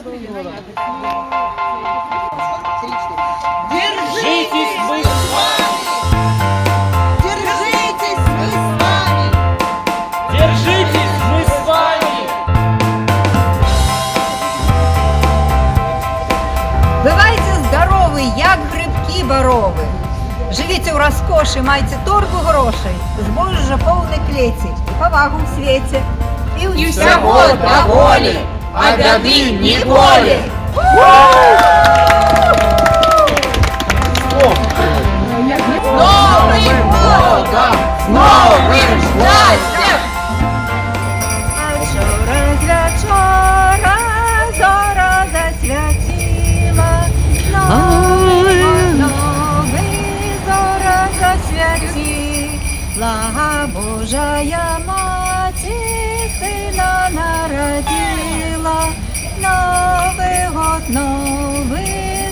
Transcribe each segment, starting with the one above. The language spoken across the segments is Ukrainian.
Держитесь, мы с вами! Держитесь, мы с вами! Держитесь, мы с вами! Бывайте здоровы, як грибки борови. Живите у розкоші, майте торбу грошей, збожжя повне клеті, і повагу в світі. І всього доволі, а бяди ніколи! З Новим годом! З новим щастям! А вчора з вечора зора засвятила, новий зора засвятила, Божая Маті сина народила, новий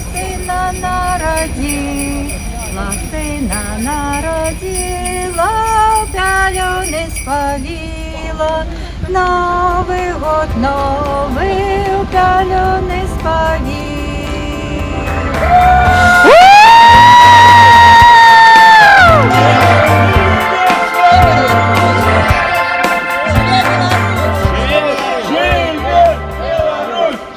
сина народила, пялю не спалила, Новий год, новий